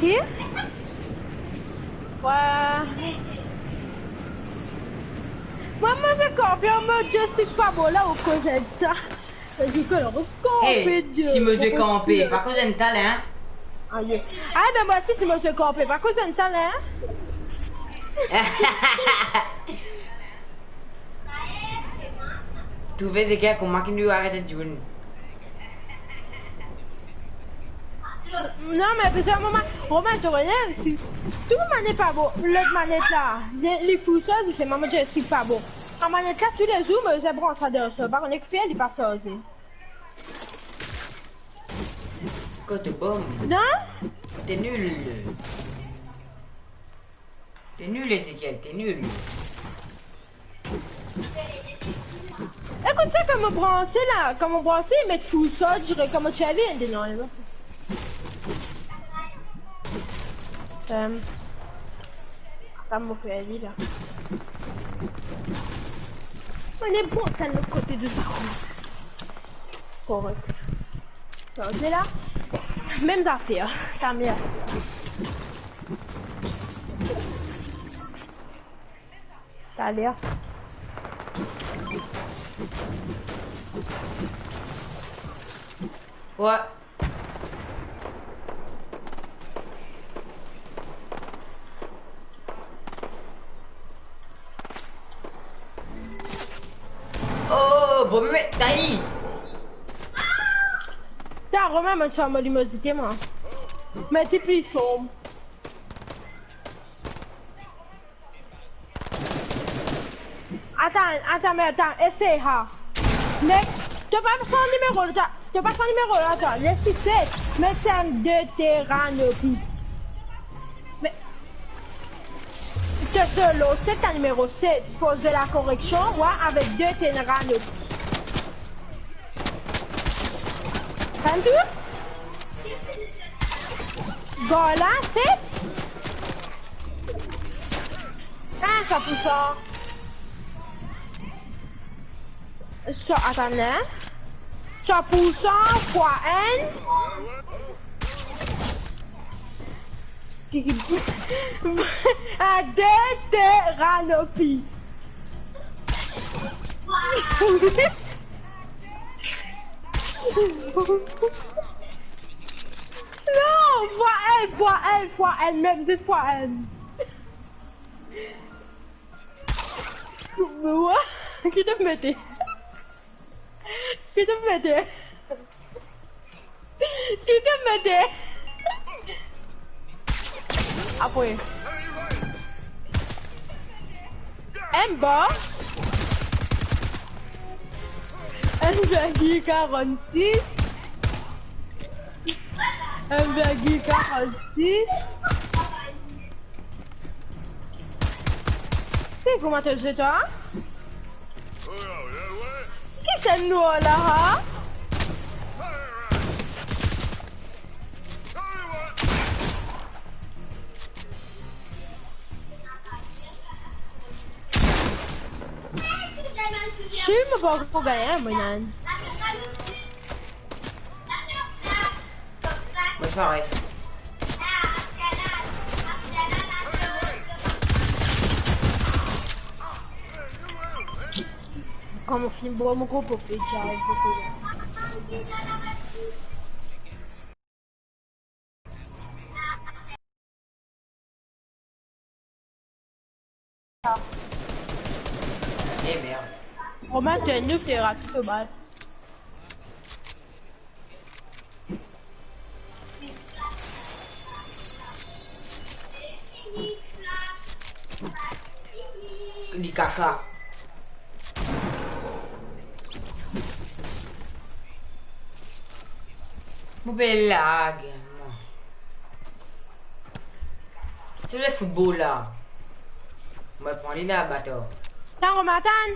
Qui? Ouais. Moi, je campe en mode joystick pas bon là au cause de ça. Je peux le camper de. Si je vais camper, par contre j'ai un talent. Ah, ben moi aussi, si je vais camper, par contre j'ai un talent. Tu veux dire que comment tu dois arrêter de jouer? Non, mais parce qu'à un moment, Romain, tu regardes, si tout le monde n'est pas beau, l'autre manette là, les pousseuses, c'est maman, je suis pas beau. La manette là, tous les jours, mais je branche ça de ça. Par contre, fait, il passe ça aussi. Côté bon. Non? T'es nul. T'es nul, Ezekiel, t'es nul. Écoute ça, comme branché là, comme branché, mais tout ça, je dirais, comme tu avais, non, là. Ça m'a fait aller là. On est bon, ça de l'autre côté de ça. Correct. Ça, c'est là. Même affaire. T'as mis affaire. T'as l'air. Ouais. Oh, bon, mais taille. T'as Romain, mais tu as ma luminosité, moi. Mais t'es plus sombre. Attends, essaye, ha. Mec, t'as pas son numéro, t'as pas son numéro, attends, laisse-le 7. Mec, c'est un deutéranopi. Mais, t'as solo, c'est un numéro 7, force de la correction, ouais, avec deutéranopi. T'as voilà, c'est... Ah, ça pousse ça. Ça, attendez. Ça pousse fois N. À deutéranopie. Non, fois N, même c'est fois N. Mais ouais, qui te mettait? Qui te mettait? Qui te mettait? Après. M bas. 1,46. 1,46. C'est comment tu sais toi? Qu'est-ce que c'est nous là, hein? Je sais pas pour gagner, moi, nan. Moi, pareil. Como film bon, mon gros pour faire ça. Eh merde. Romain, tu es nul, tu es rapide au bal. Du caca. Mon bel lag. C'est le football là. On va prendre là, bateau. T'as Romain, attends.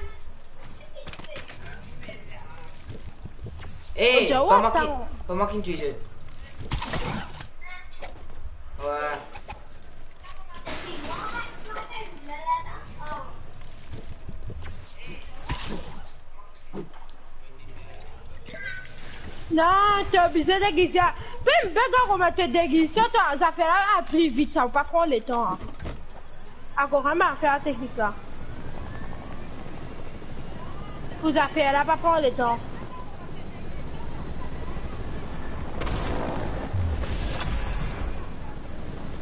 Eh, Oh, pas moi qui tue jeu. Ouais. Non, tu es obligé de guiser. Même quand on va te déguiser, ça fait là plus vite, ça va pas prendre le temps. Encore vraiment faire la technique là. Vous affaires là, pas prendre le temps.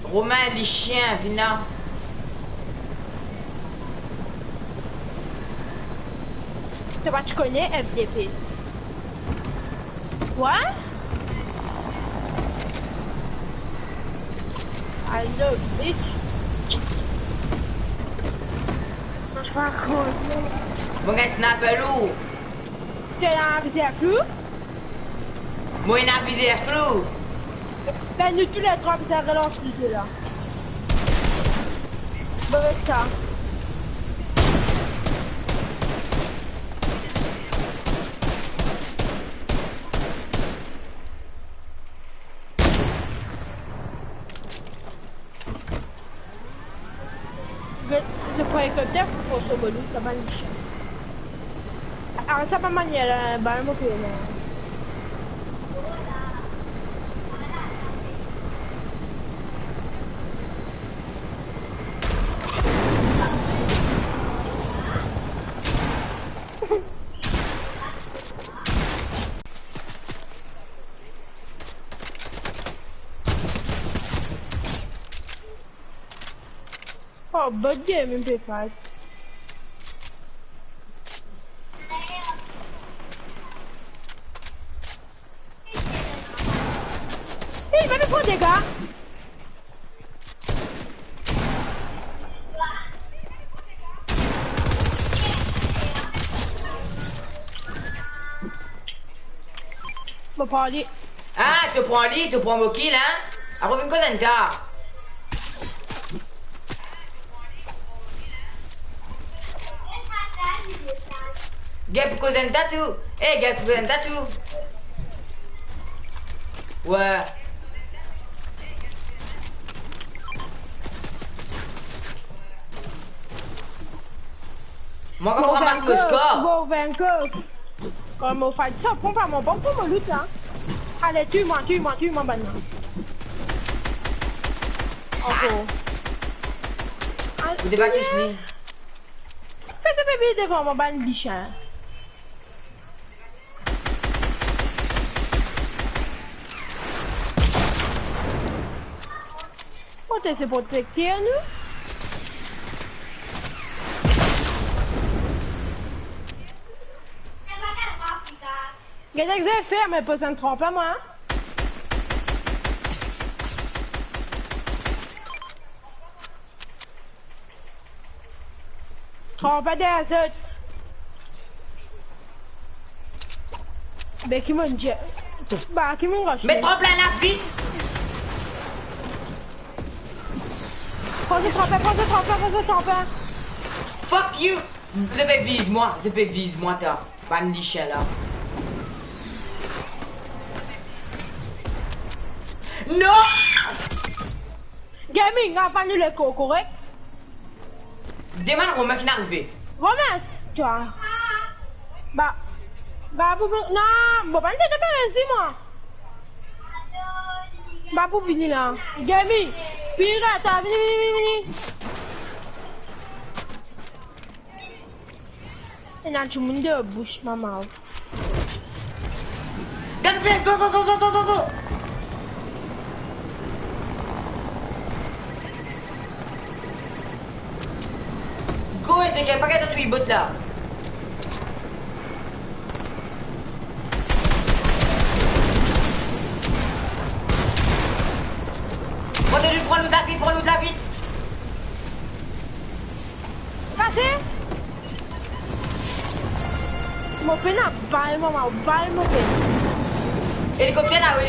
Romain, les chiens, viens là. Tu vois, tu connais FDP. Quoi? I love bitch. Je vais raconter. Mon gars, snap à l'eau. Tu as envie de flou? Moi, il a visé la flou. Ben, nous tous les trois, vous avez relancé le jeu là. Bon, avec ça. Je prends hélicoptère pour ce bonus, ça va le chien. Alors, ça va manier la balle, mon père. Oh, bad game, MP5. Hey, il va nous prendre des gars. Bon, parler. Ah, tu prends lui, tu prends mon kill, hein? Après, quoi d'un gars? Gap cousin tatou. Eh, gap cousin tatou. Ouais. Moi, comment on ramasse le score? Bon, vainqueur. Comme on fait ça, prends pas mon bon pour mon loot, hein. Allez, tue-moi maintenant. Encore. Vous n'êtes pas tous ni. Fais devant mon ban bichin. On te se protecter, nous. Qu'est-ce que j'ai fait, mais pas ça ne trompe pas, moi. Trompe pas des autres. Ben, qui m'a dit. Bah, qui m'a rushé. Mais trompe la vite. Prends ce trompe. Fuck you. Je peux vise-moi, t'as. Pas de chien là. Non! Gaming, a pas nous le co, correct? Demande Romain qui est arrivé. Romain, toi. Bah, vous... Non, bon, pas de pas ici, moi. Bah, pour venir là. Gaming, pirate, vini. Et là, tu me dis, bouche, maman. Go! Go, c'est qu'il n'y a pas qu'à te tuer, bot là. Prends-le de la vite. Passez. Mon peine à balle, maman, mon peine. Hélicoptère là-haut.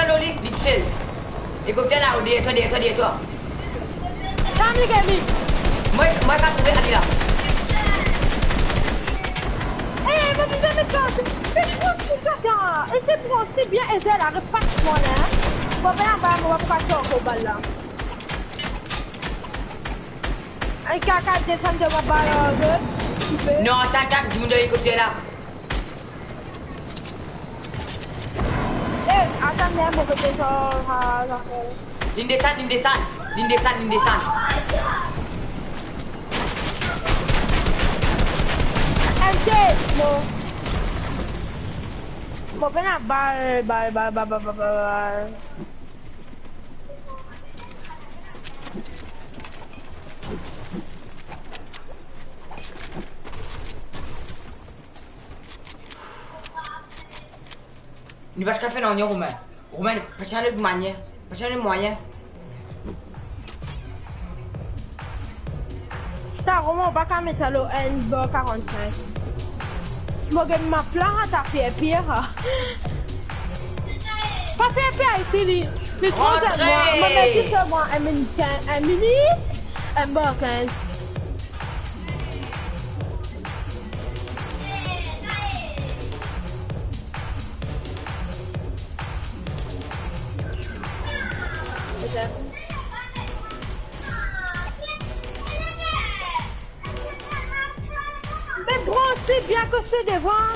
Non, vite fait. Hélicoptère là-haut, derrière toi. Salut, Gabi. Moi, quand tu veux, allez là. Eh, ma putain, mais toi, c'est quoi que ça? Et c'est bon, c'est bien, et elle arrive pas de moi là. Bon, ben, on va passer au bal là. Un caca descend de ma balle, Non, t'attaques, du monde de l'hélicoptère là. Eh, attendez, mon côté ça. Ligne descente, ligne descente. Ligne descente, ligne descente. MJ, mon peine à balle. Ni pas café non, Romain. Romain, pas changer de manière. Pas changer de moyen. T'as Romain, pas qu'à mettre ça au N45. Moi, je m'a plan à taper pire. Pas faire pire ici, les trois de moi. Je vais mettre ça moi, un mini, un bas 15. Mais brossé bien que c'est devant.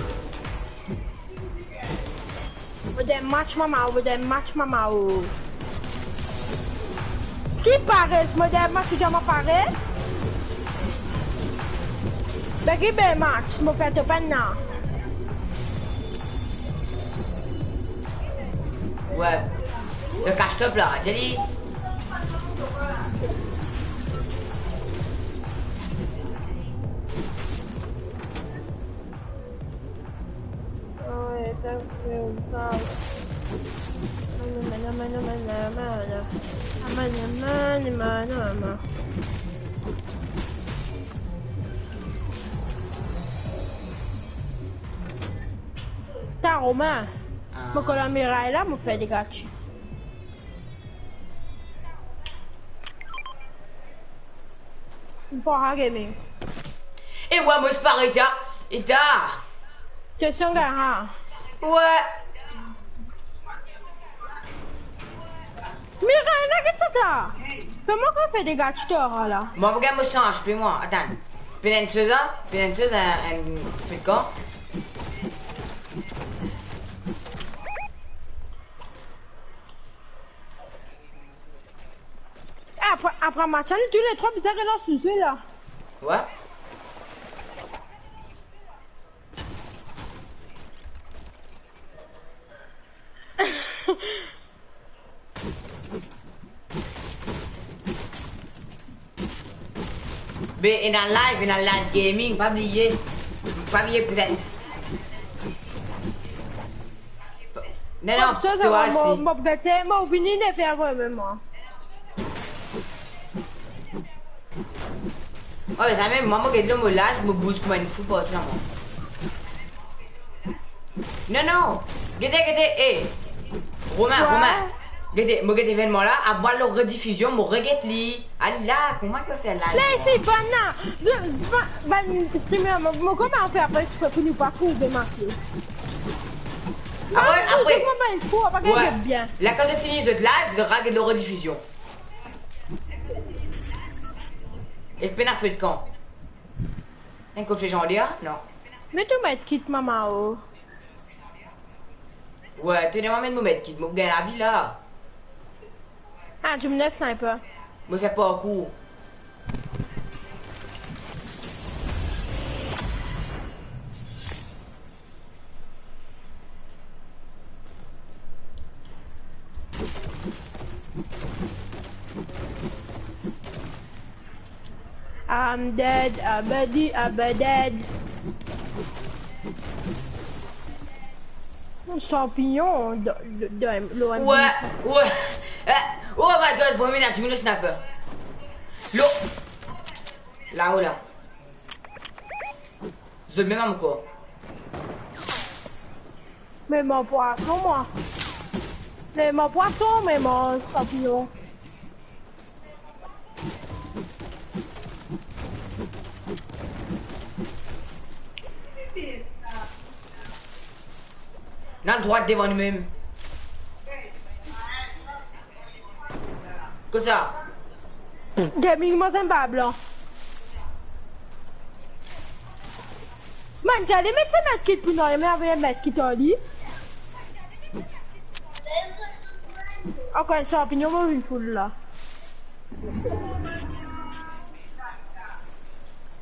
Des matchs maman, des matchs maman. Qui paraît, moi des matchs qui j'en paraît. Ben qui ben match, moi fait pas non. Ouais. Le cache-top là, j'ai dit. T'as Romain. Mon caméra est là, me fait des gâchis. Il faut gaming. Et ouais, moi je pars et t'as. Question garant. Ouais. Mireille, qu'est-ce que t'as? Comment qu'on fait des gâchis là? Bon, regarde, moi je change, puis moi, attends. Pénenceuse, un fréquent. Après ma chaîne, tous les trois bizarres là sous là. Ouais. Mais dans live gaming, pas oublier peut-être. Non, ça va, moi, fini de faire moi. Oh, mais ça même, maman, regarde le mot là, je me bouge comme une fou pour ça, moi. Non, regardez, Romain, regardez, moi, cet événement-là, à voir la rediffusion, moi, regarde-li. Allez là, comment tu fais là? Là, c'est banal. Streamer, moi, comment on fait après, tu peux pour nous parcourir de marquer? Après, ouais. Bien. Là, quand je finis le live, je regarde la rediffusion. Et je fais un peu de camp. Un coach légendaire? Non. Mais tu m'aides quitte maman oh. Ouais, tu m'as mis de mettre quitte, moi je gagne la vie là. Ah, tu me laisses sniper. Moi je fais pas un coup. I'm dead, I'm dead. Un champignon de l'OMB. Ouais. Oh my god, bon, tu me le snapper. L'eau. Là-haut, là. Je le mets même encore. Mais mon poisson, moi. Mais mon poisson, mais mon champignon. Non, droite devant nous-mêmes. Que ça? Gaming, moi, c'est un bas blanc. Man, j'allais mettre ce mètre qui pour nous, mais avec un mètre qui t'en lit. Encore un champignon, moi, une foule là.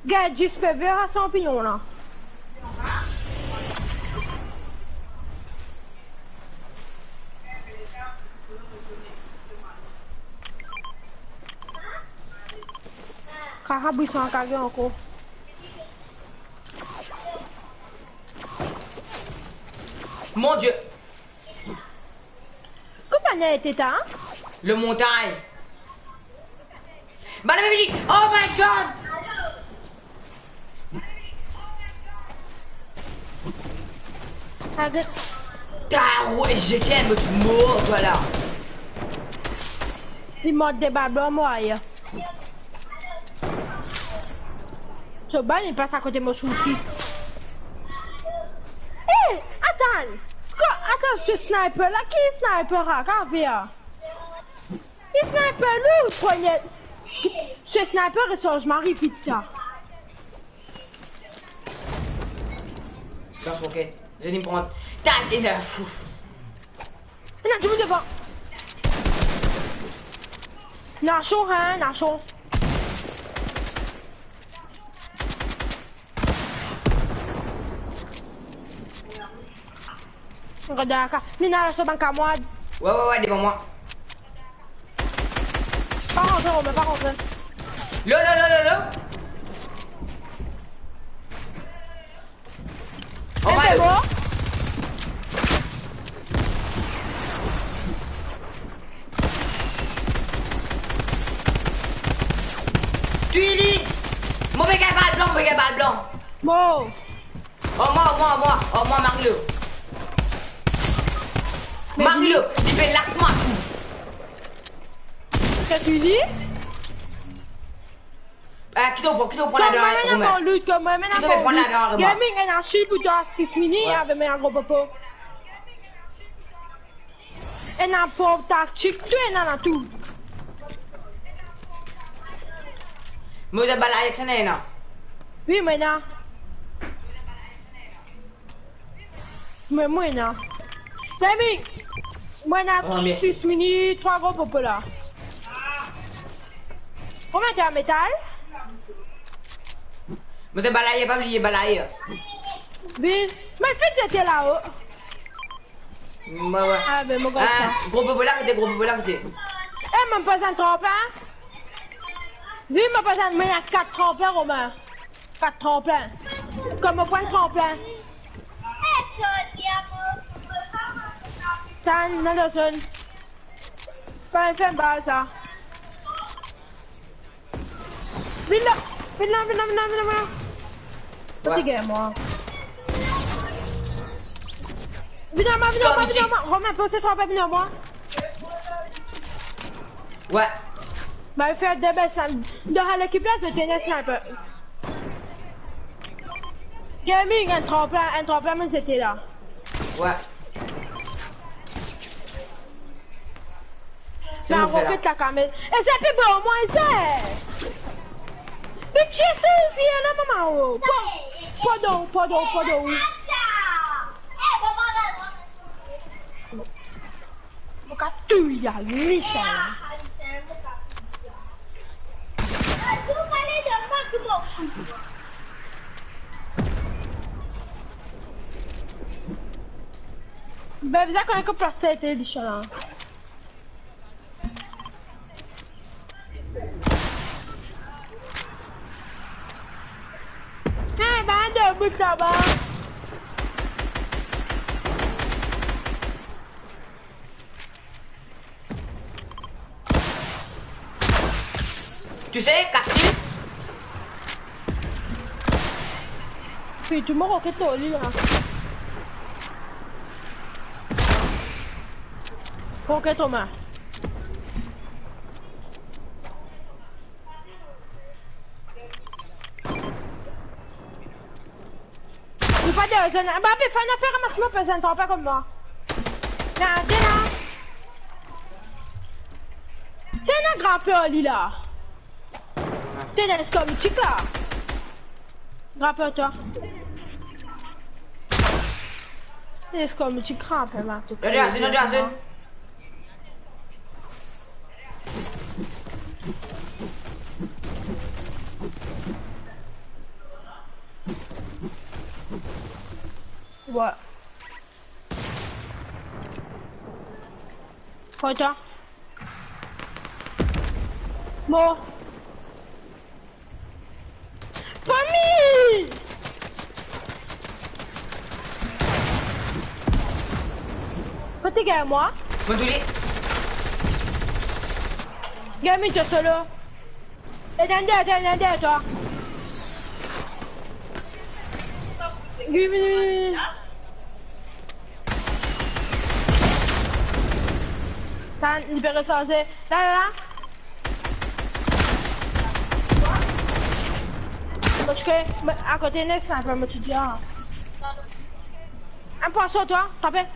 Regarde, j'espère vers un champignon là. Carabou, ils sont encadrés encore. Mon Dieu. Comment a été ça? Le montagne. Bah la musique. Oh my god. Arrête. Ouais, j'ai qu'elle me mort, voilà. Il m'a des babes moi. Ce ban, il passe à côté de mon souci. Hé, attends. Attends, ce sniper là, qui est sniper là? Qu'en fait? Il sniper là ou prenez... Ce sniper est sur Marie Pizza. Dans son quête. Je vais me prendre. Tac, et là, fou. Non, tu me devant. Nacho, hein, Nacho. Regarde la carte. Nina, la banque à moi. Ouais, devant moi. Pas rentrer, on va pas rentrer. Là. On va c'est là. bon. Tuili. Mauvais gars, balle blanc. Bon. Oh, moi, Mario. Mario, il fait l'arc-moi. Qu'est-ce que tu dis? Qui t'en prend la dehors, Romain? Comme moi, maintenant, prendre la dehors, Romain? Gaming, elle a un chip ou dans 6 minutes avec un gros popo. Elle a un pauvre tactique, tout, elle en a tout. Mais vous avez balayé avec ça, non? Oui, maintenant. Mais moi, non. Gaming, moi, on a 6 minutes, 3 gros popos là. Combien t'as un métal? Vous avez balayé, pas oublié, balayé. Oui, mais faites c'était là-haut. Ouais. Ah, ben, mon gars, ça. Gros popolarité. Eh, même pas un tremplin? Oui, mais pas un, mais il y a 4 tremplins, Romain. 4 tremplins. Comme un point de tremplin. Ça, Nelson. Pas un fait une balle, ça. Viens là. Fatigué, moi. Viens moi. Romain, posez 3 pas, viens moi. Ouais. Bah, il fait des belles salles. Dans l'équipe là, de tennis sniper. Gaming, un tremplin, mais c'était là. Ouais. C'est un rocket la caméra. Et c'est plus beau, moi, c'est. Mais tu sais aussi, là, maman. Pas d'eau. Mon gars, tout, il y a riche, là. Ben, vous avez quand même que prostate, riche, là. Hey, man, de bout là-bas. Tu sais, Cactus? Puis tout le monde roquette au lit, là. Roquette aux mains. Il pas de zone. Bah, mais fais une affaire à ma smoke, parce que ça ne t'en pas comme moi. Non, c'est là. C'est un grand peu au lit, là. T'es dans ce comme chic, là. Grand peu, toi. T'es comme chic, grand peu, là. Regarde. Ouais. Quoi toi? Bon. Famille! Côté gars moi. Bonne journée. Gamin tu es solo. Et derrière toi. Gimme. T'as libéré ça, c'est là. Parce que à côté de ça, peut me dire. Un poisson toi, tapez.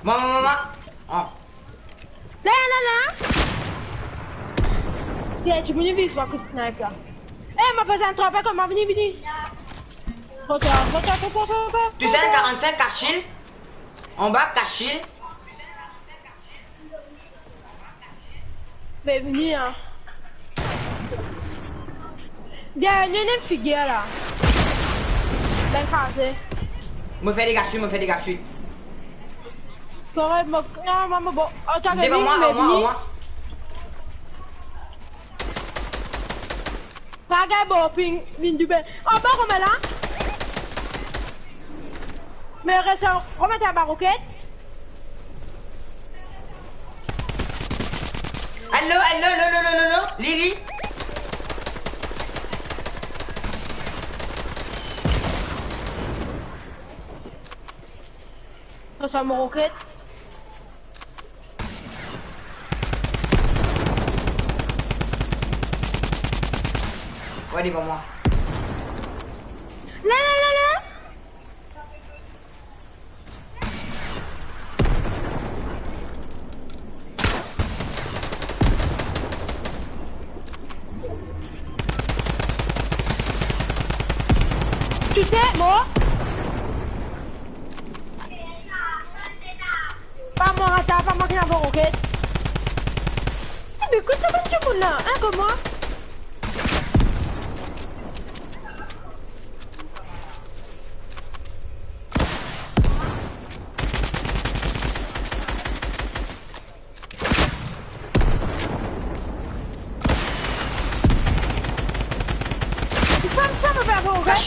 Maman. Oh. Là. Tiens, tu me vises, moi, que tu snipes là. Eh, ma personne trompée, comment venir. Retour. Tu sais, 45 cachil. En bas, cachil. Mais venir, hein. Il y a une figure là. Ben, casé. Me fais des gâchis. Correct, non, maman, bon. Oh, t'as Devant moi. Pas bon, ping, du ben. En bas, on met là. Mais reste, remettez la baroquette. Allô, Lily. Ça, c'est mon roquette. Ouais, devant moi. Là. Tu sais, moi. Pas moi qui n'a pas roquette. Mais écoute, ça va tout le monde là, hein, comme moi.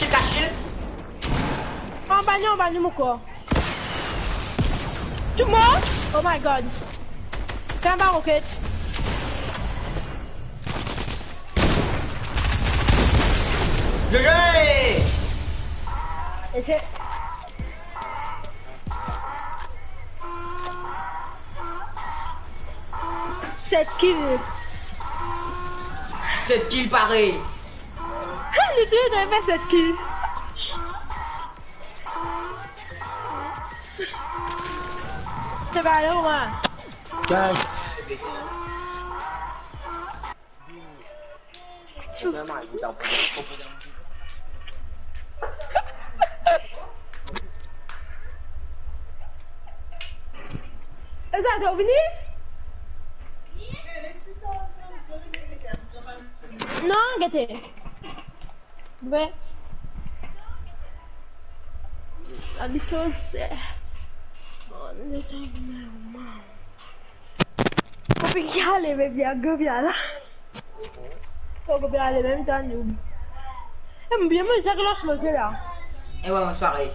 Cachil. En bas, mon corps. Tout le monde? Oh my god. Fais un bar roquette. GG! Et c'est... Cette kill. 7 kills pareil. Les deux j'avais fait cette kill. C'est pas là, moi. Est-ce que t'as venu? Non, gâté. Ouais. La distance, c'est... Faut y aller, mais bien, go bien là. Faut go bien aller, même temps, nous. Eh, mais bien, moi, j'ai que là, je me fais là. Et ouais, moi c'est pareil.